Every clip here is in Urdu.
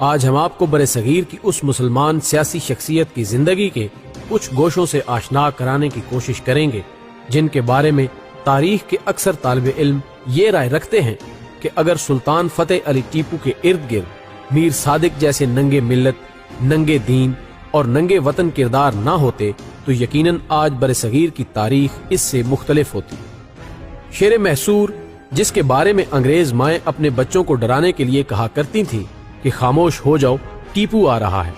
آج ہم آپ کو برصغیر کی اس مسلمان سیاسی شخصیت کی زندگی کے کچھ گوشوں سے آشنا کرانے کی کوشش کریں گے جن کے بارے میں تاریخ کے اکثر طالب علم یہ رائے رکھتے ہیں کہ اگر سلطان فتح علی ٹیپو کے ارد گرد میر صادق جیسے ننگے ملت، ننگے دین اور ننگے وطن کردار نہ ہوتے تو یقیناً آج برصغیر کی تاریخ اس سے مختلف ہوتی۔ شیر محصور، جس کے بارے میں انگریز مائیں اپنے بچوں کو ڈرانے کے لیے کہا کرتی تھیں کہ خاموش ہو جاؤ ٹیپو آ رہا ہے،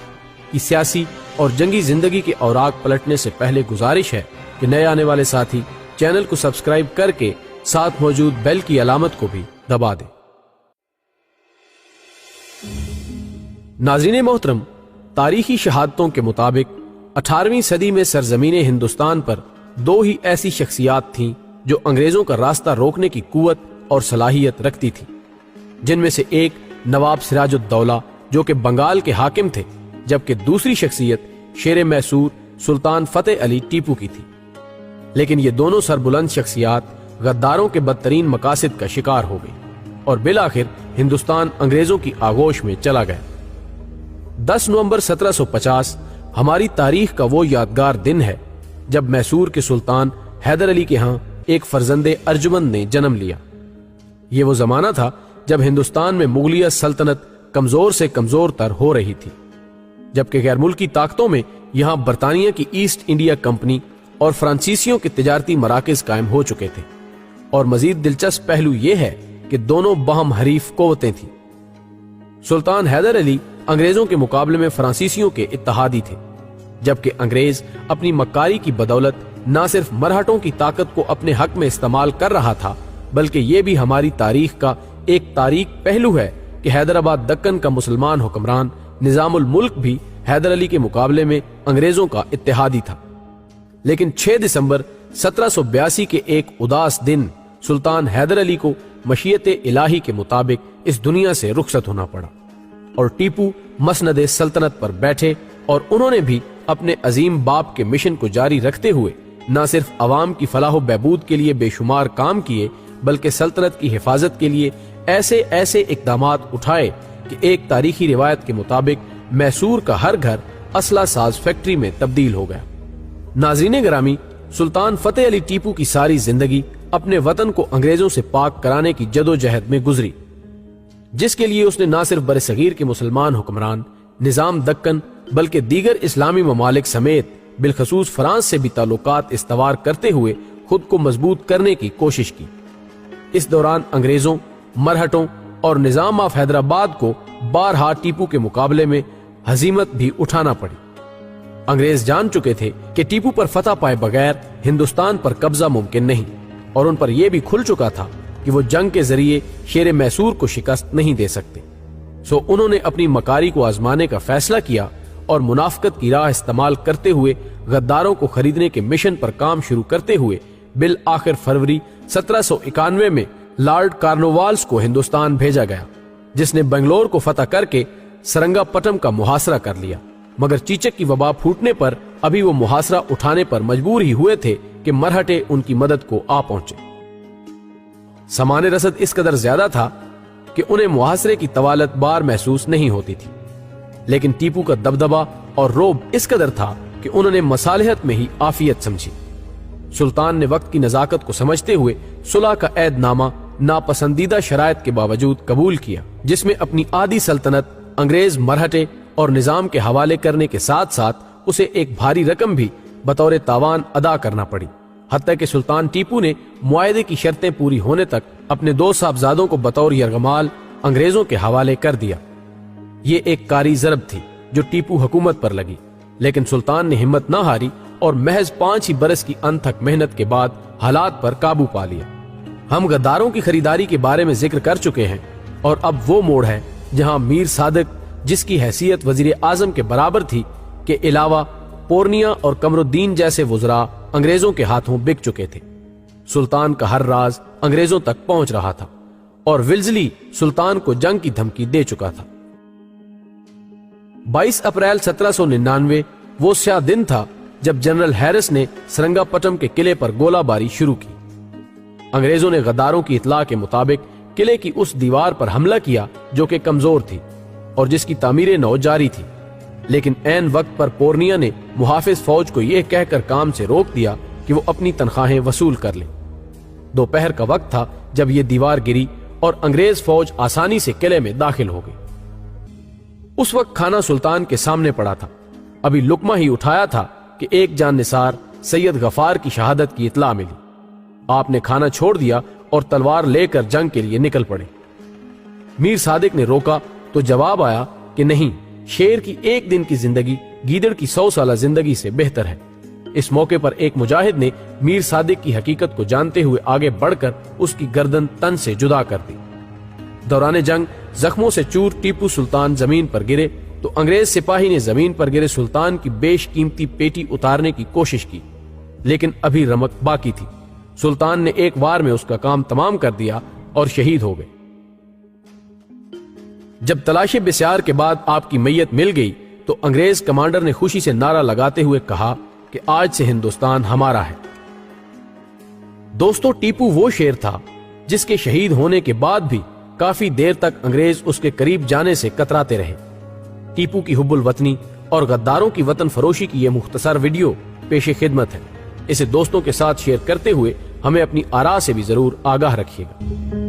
کی سیاسی اور جنگی زندگی کے اوراق پلٹنے سے پہلے گزارش ہے کہ نئے آنے والے ساتھی چینل کو سبسکرائب کر کے ساتھ موجود بیل کی علامت کو بھی دبا دیں۔ ناظرین محترم، تاریخی شہادتوں کے مطابق 18ویں صدی میں سرزمین ہندوستان پر دو ہی ایسی شخصیات تھیں جو انگریزوں کا راستہ روکنے کی قوت اور صلاحیت رکھتی تھی، جن میں سے ایک نواب سراج الدولہ جو کہ بنگال کے حاکم تھے، جبکہ دوسری شخصیت شیر محصور سلطان فتح علی ٹیپو کی تھی۔ لیکن یہ دونوں سربلند شخصیات غداروں کے بدترین مقاصد کا شکار ہو گئی اور بالآخر ہندوستان انگریزوں کی آغوش میں چلا گیا۔ 10 نومبر 1750 ہماری تاریخ کا وہ یادگار دن ہے جب میسور کے سلطان حیدر علی کے ہاں ایک فرزند ارجمند نے جنم لیا۔ یہ وہ زمانہ تھا جب ہندوستان میں مغلیہ سلطنت کمزور سے کمزور تر ہو رہی تھی، جبکہ غیر ملکی طاقتوں میں یہاں برطانیہ کی ایسٹ انڈیا کمپنی اور فرانسیسیوں کے تجارتی مراکز قائم ہو چکے تھے، اور مزید دلچسپ پہلو یہ ہے کہ دونوں باہم حریف قوتیں تھیں۔ سلطان حیدر علی انگریزوں کے مقابلے میں فرانسیسیوں کے اتحادی تھے، جبکہ انگریز اپنی مکاری کی بدولت نہ صرف مرہٹوں کی طاقت کو اپنے حق میں استعمال کر رہا تھا، بلکہ یہ بھی ہماری تاریخ کا ایک تاریک پہلو ہے کہ حیدرآباد دکن کا مسلمان حکمران نظام الملک بھی حیدر علی کے مقابلے میں انگریزوں کا اتحادی تھا۔ لیکن 6 دسمبر 1782 کے ایک اداس دن سلطان حیدر علی کو مشیت الہی کے مطابق اس دنیا سے رخصت ہونا پڑا، اور ٹیپو مسند سلطنت پر بیٹھے، اور انہوں نے بھی اپنے عظیم باپ کے مشن کو جاری رکھتے ہوئے نہ صرف عوام کی فلاح و بہبود کے لیے بے شمار کام کیے، بلکہ سلطنت کی حفاظت کے لیے ایسے اقدامات اٹھائے کہ ایک تاریخی روایت کے مطابق میسور کا ہر گھر اسلحہ ساز فیکٹری میں تبدیل ہو گیا۔ ناظرین گرامی، سلطان فتح علی ٹیپو کی ساری زندگی اپنے وطن کو انگریزوں سے پاک کرانے کی جدوجہد میں گزری، جس کے لیے اس نے نہ صرف برصغیر کے مسلمان حکمران، نظام دکن، بلکہ دیگر اسلامی ممالک سمیت بالخصوص فرانس سے بھی تعلقات استوار کرتے ہوئے خود کو مضبوط کرنے کی کوشش کی۔ اس دوران انگریزوں، مرہٹوں اور نظام آف حیدرآباد کو بارہا ٹیپو کے مقابلے میں ہزیمت بھی اٹھانا پڑی۔ انگریز جان چکے تھے کہ ٹیپو پر فتح پائے بغیر ہندوستان پر قبضہ ممکن نہیں، اور ان پر یہ بھی کھل چکا تھا کہ وہ جنگ کے ذریعے شیر محصور کو شکست نہیں دے سکتے۔ سو انہوں نے اپنی مکاری کو آزمانے کا فیصلہ کیا اور منافقت کی راہ استعمال کرتے ہوئے غداروں کو خریدنے کے مشن پر کام شروع کرتے ہوئے بالآخر فروری 1791 میں لارڈ کارنووالس کو ہندوستان بھیجا گیا، جس نے بنگلور کو فتح کر کے سرنگا پٹم کا محاصرہ کر لیا، مگر چیچک کی وبا پھوٹنے پر ابھی وہ محاصرہ اٹھانے پر مجبور ہی ہوئے تھے کہ مرہٹے ان کی مدد کو آ پہنچے۔ سامان رسد اس قدر زیادہ تھا کہ انہیں محاصرے کی طوالت بار محسوس نہیں ہوتی تھی، لیکن ٹیپو کا دبدبا اور روب اس قدر تھا کہ انہوں نے مصالحت میں ہی عافیت سمجھی۔ سلطان نے وقت کی نزاکت کو سمجھتے ہوئے صلح کا عہد نامہ ناپسندیدہ شرائط کے باوجود قبول کیا، جس میں اپنی آدھی سلطنت انگریز مرہٹے اور نظام کے حوالے کرنے کے ساتھ ساتھ اسے ایک بھاری رقم بھی بطور تاوان ادا کرنا پڑی، حتیٰ کہ سلطان ٹیپو نے معاہدے کی شرطیں پوری ہونے تک اپنے 2 صاحبزادوں کو بطور یرغمال انگریزوں کے حوالے کر دیا۔ یہ ایک کاری ضرب تھی جو ٹیپو حکومت پر لگی، لیکن سلطان نے ہمت نہ ہاری اور محض 5 ہی برس کی انتھک محنت کے بعد حالات پر قابو پا لیا۔ ہم غداروں کی خریداری کے بارے میں ذکر کر چکے ہیں، اور اب وہ موڑ ہے جہاں میر صادق، جس کی حیثیت وزیر اعظم کے برابر تھی، کے علاوہ پورنیا اور قمر الدین جیسے وزراء انگریزوں کے ہاتھوں بک چکے تھے۔ سلطان کا ہر راز انگریزوں تک پہنچ رہا تھا، اور ولزلی سلطان کو جنگ کی دھمکی دے چکا تھا۔ 22 اپریل 1799 وہ سیاہ دن تھا جب جنرل ہیرس نے سرنگا پٹم کے قلعے پر گولہ باری شروع کی۔ انگریزوں نے غداروں کی اطلاع کے مطابق قلعے کی اس دیوار پر حملہ کیا جو کہ کمزور تھی، اور جس کی تعمیر نو جاری تھی، لیکن عین وقت پر پورنیا نے محافظ فوج کو یہ کہہ کر کام سے روک دیا کہ وہ اپنی تنخواہیں وصول کر لیں۔ دوپہر کا وقت تھا جب یہ دیوار گری اور انگریز فوج آسانی سے قلعے میں داخل ہو گئی۔ اس وقت کھانا سلطان کے سامنے پڑا تھا، ابھی لقمہ ہی اٹھایا تھا کہ ایک جان نثار سید غفار کی شہادت کی اطلاع ملی۔ آپ نے کھانا چھوڑ دیا اور تلوار لے کر جنگ کے لیے نکل پڑے۔ میر صادق نے روکا تو جواب آیا کہ نہیں، شیر کی ایک دن کی زندگی گیدڑ کی 100 سالہ زندگی سے بہتر ہے۔ اس موقع پر ایک مجاہد نے میر صادق کی حقیقت کو جانتے ہوئے آگے بڑھ کر اس کی گردن تن سے جدا کر دی۔ دوران جنگ زخموں سے چور ٹیپو سلطان زمین پر گرے تو انگریز سپاہی نے زمین پر گرے سلطان کی بیش قیمتی پیٹی اتارنے کی کوشش کی، لیکن ابھی رمق باقی تھی۔ سلطان نے ایک وار میں اس کا کام تمام کر دیا اور شہید ہو گئے۔ جب تلاشی بسیار کے بعد آپ کی میت مل گئی تو انگریز کمانڈر نے خوشی سے نعرہ لگاتے ہوئے کہا کہ آج سے ہندوستان ہمارا ہے۔ دوستو، ٹیپو وہ شیر تھا جس کے شہید ہونے کے بعد بھی کافی دیر تک انگریز اس کے قریب جانے سے کتراتے رہے۔ ٹیپو کی حب الوطنی اور غداروں کی وطن فروشی کی یہ مختصر ویڈیو پیش خدمت ہے۔ اسے دوستوں کے ساتھ شیئر کرتے ہوئے ہمیں اپنی آراء سے بھی ضرور آگاہ رکھیے گا۔